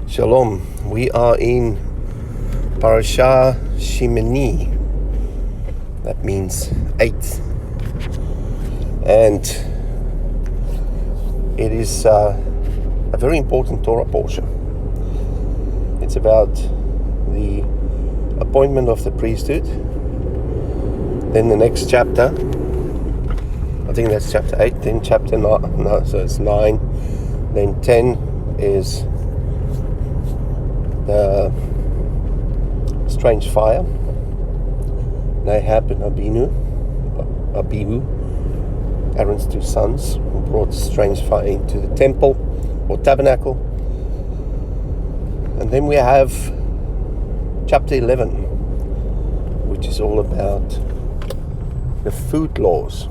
Shalom. We are in Parashah Shemini. That means 8th. And it is a very important Torah portion. It's about the appointment of the priesthood. Then the next chapter, I think that's chapter 8, then chapter 9, no, so it's 9. Then 10 is the strange fire, Nadab and Abihu, Aaron's two sons, who brought strange fire into the temple or tabernacle. And then we have chapter 11, which is all about the food laws,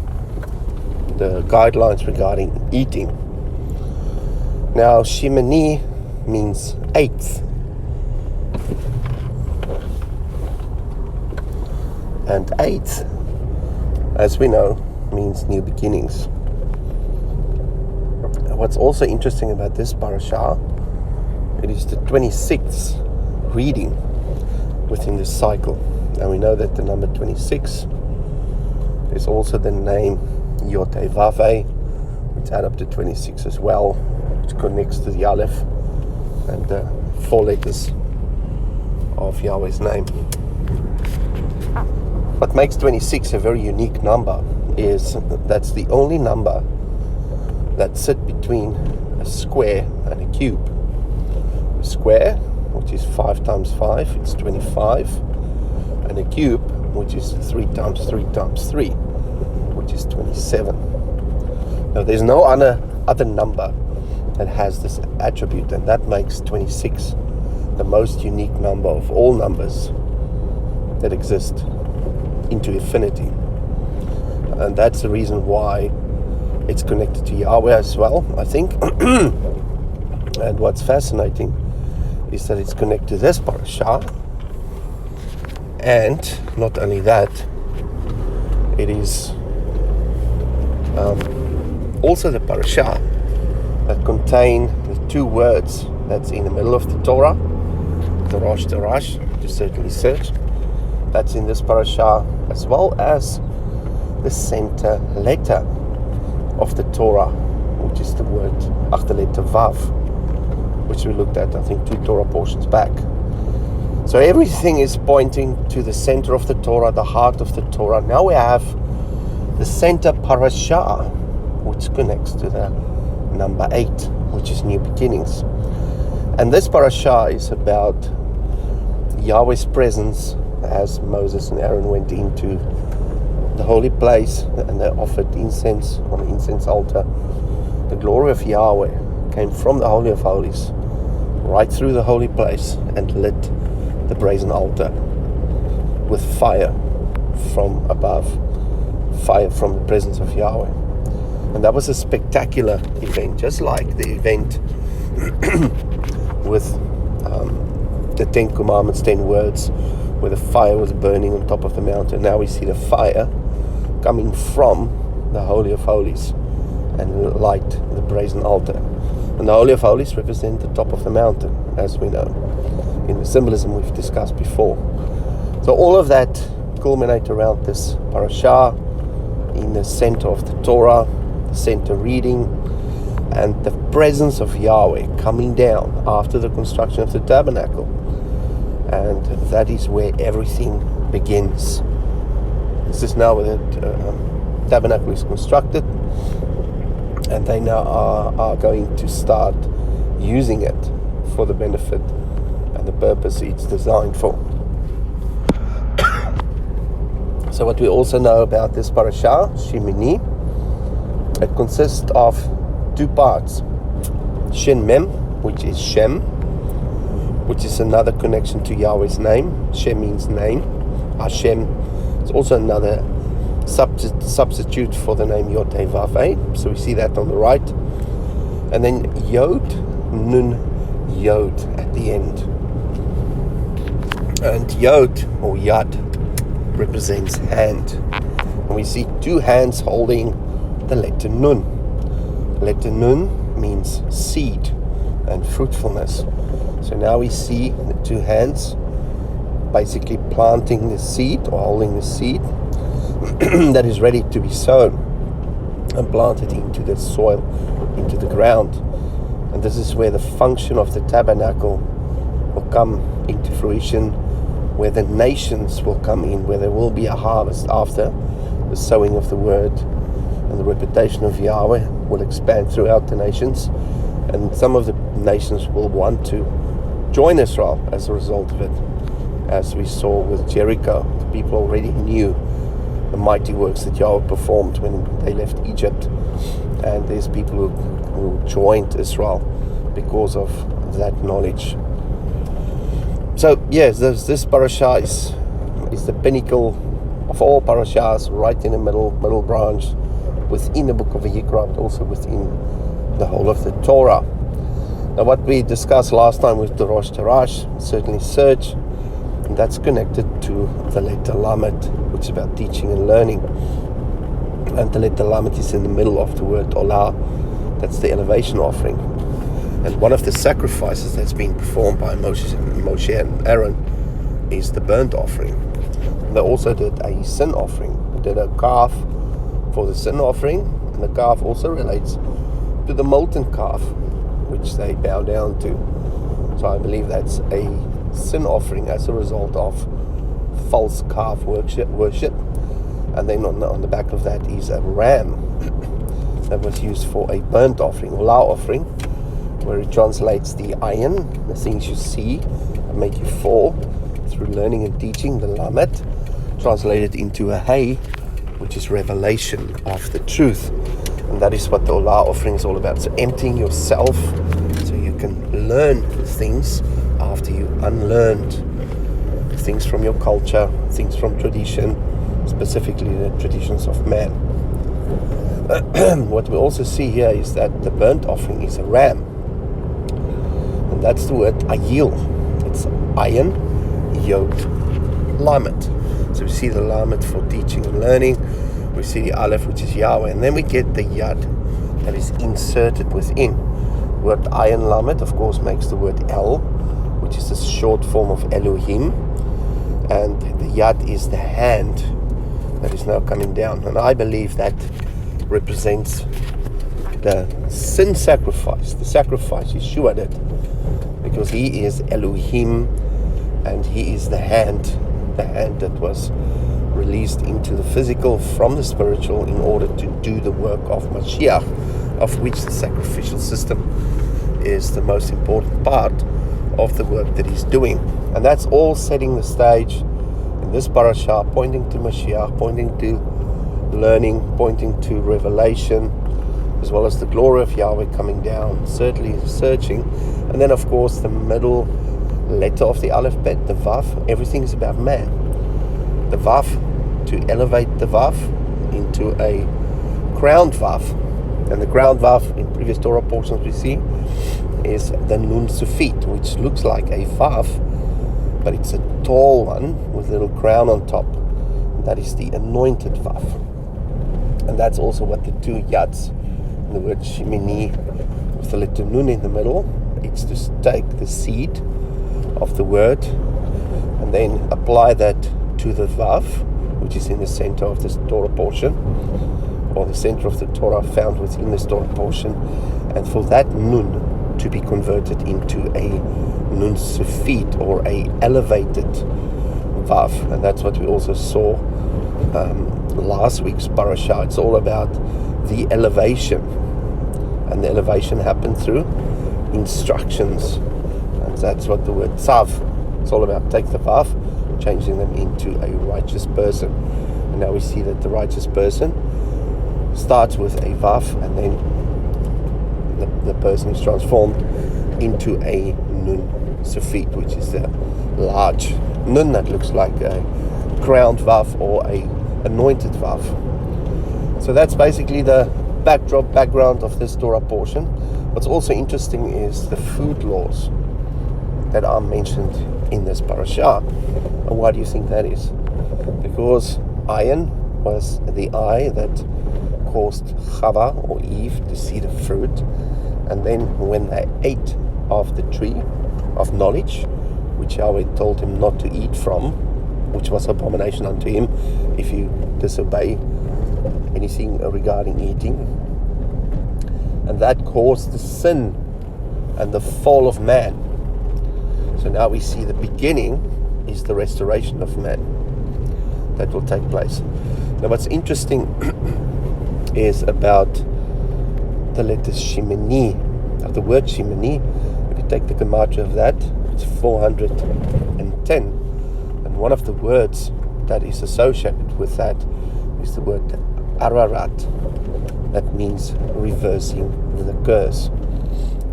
the guidelines regarding eating. Now, Shemini means 8th. And 8th, as we know, means new beginnings. What's also interesting about this parashah, it is the 26th reading within this cycle. And we know that the number 26 is also the name Yod-Heh-Vav-Heh, which add up to 26 as well, which connects to the Aleph and the 4 letters of Yahweh's name. What makes 26 a very unique number is that's the only number that sits between a square and a cube. A square, which is 5 times 5, it's 25, and a cube, which is 3 times 3 times 3, which is 27. Now, there's no other number that has this attribute, and that makes 26 the most unique number of all numbers that exist into infinity. And that's the reason why it's connected to Yahweh as well, I think. And what's fascinating is that it's connected to this parashah. And not only that, it is also the parashah that contain the 2 words that's in the middle of the Torah, the Rosh Darash, to certainly search. That's in this parashah, as well as the center letter of the Torah, which is the word after letter Vav, which we looked at, I think, 2 Torah portions back. So everything is pointing to the center of the Torah, the heart of the Torah. Now we have the center parashah, which connects to the number 8, which is new beginnings. And this parashah is about Yahweh's presence as Moses and Aaron went into the holy place and they offered incense on the incense altar. The glory of Yahweh came from the Holy of Holies right through the holy place and lit the brazen altar with fire from above, fire from the presence of Yahweh. And that was a spectacular event, just like the event with the 10 Commandments, 10 words, where the fire was burning on top of the mountain. Now we see the fire coming from the Holy of Holies and light the brazen altar. And the Holy of Holies represent the top of the mountain, as we know, in the symbolism we've discussed before. So all of that culminate around this parashah in the center of the Torah, the center reading, and the presence of Yahweh coming down after the construction of the tabernacle. And that is where everything begins. This is now where the tabernacle is constructed, and they now are going to start using it for the benefit and the purpose it's designed for. So what we also know about this parashah, Shemini, it consists of 2 parts. Shin Mem, which is Shem, which is another connection to Yahweh's name. Shem means name. Hashem is also another substitute for the name Yod-Heh-Vav-Heh. So we see that on the right. And then Yod, Nun, Yod at the end. And Yod, or Yad, represents hand. And we see 2 hands holding the letter Nun. Letter Nun means seed. and fruitfulness. So now we see the two hands basically planting the seed or holding the seed that is ready to be sown and planted into the soil, into the ground. And this is where the function of the tabernacle will come into fruition, where the nations will come in, where there will be a harvest after the sowing of the word, and the reputation of Yahweh will expand throughout the nations, and some of the nations will want to join Israel as a result of it, as we saw with Jericho. The people already knew the mighty works that Yahweh performed when they left Egypt, and there's people who joined Israel because of that knowledge. So yes, this parasha is the pinnacle of all parashas, right in the middle branch within the book of Vayikra, but also within the whole of the Torah. Now, what we discussed last time with the Rosh Tarash, certainly search, and that's connected to the letter Lamed, which is about teaching and learning. And the letter Lamed is in the middle of the word Olah. That's the elevation offering. And one of the sacrifices that's been performed by Moshe and Aaron is the burnt offering. And they also did a sin offering. They did a calf for the sin offering, and the calf also relates to the molten calf, which they bow down to. So I believe that's a sin offering as a result of false calf worship. And then on the back of that is a ram that was used for a burnt offering, Olah offering, where it translates the ayin, the things you see that make you fall through learning and teaching, the lamet, translated into a hay, which is revelation of the truth. And that is what the Olah offering is all about. So emptying yourself so you can learn things after you unlearned things from your culture, things from tradition, specifically the traditions of man. What we also see here is that the burnt offering is a ram. And that's the word ayil. It's ayin, yod, lamet. So we see the lamet for teaching and learning. We see the aleph, which is Yahweh. And then we get the yad that is inserted within. Word ayin lamet, of course, makes the word El, which is a short form of Elohim. And the yad is the hand that is now coming down. And I believe that represents the sin sacrifice, the sacrifice Yeshua did, because he is Elohim and he is the hand that was released into the physical from the spiritual in order to do the work of Mashiach, of which the sacrificial system is the most important part of the work that he's doing. And that's all setting the stage in this parasha, pointing to Mashiach, pointing to learning, pointing to revelation, as well as the glory of Yahweh coming down, certainly searching. And then of course the middle letter of the Aleph Bet, the Vav, everything is about man. The Vav, to elevate the Vav into a crowned Vav. And the crowned Vav in previous Torah portions we see is the Nun Sufit, which looks like a Vav, but it's a tall one with a little crown on top. And that is the anointed Vav. And that's also what the two yads, the word Shemini with the letter Nun in the middle, it's to take the seed of the word and then apply that to the Vav, which is in the center of this Torah portion, or the center of the Torah found within this Torah portion, and for that Nun to be converted into a Nun Sufit, or a elevated Vav. And that's what we also saw last week's parasha. It's all about the elevation, and the elevation happened through instructions, and that's what the word Tzav, it's all about. Take the Vav, changing them into a righteous person. And now we see that the righteous person starts with a Vav, and then the person is transformed into a Nun Sufit, which is a large Nun that looks like a crowned Vav or a anointed Vav. So that's basically the background of this Torah portion. What's also interesting is the food laws that are mentioned in this parasha. And why do you think that is? Because ayin was the eye that caused Chava or Eve to see the fruit, and then when they ate of the tree of knowledge, which Yahweh told him not to eat from, which was abomination unto him if you disobey anything regarding eating. And that caused the sin and the fall of man. So now we see the beginning is the restoration of man that will take place. Now what's interesting is about the letter Shemini, of the word Shemini. If you take the gematria of that, it's 410. And one of the words that is associated with that is the word Ararat. That means reversing the curse.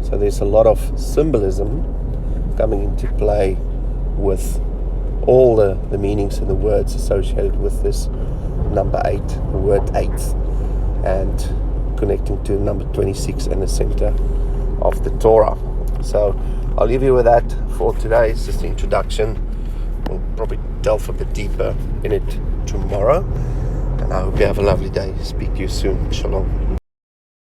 So there's a lot of symbolism coming into play with all the meanings and the words associated with this number 8, the word eighth, and connecting to number 26 and the center of the Torah. So I'll leave you with that for today. It's just the introduction. We'll probably delve a bit deeper in it tomorrow. And I hope you have a lovely day. Speak to you soon. Shalom.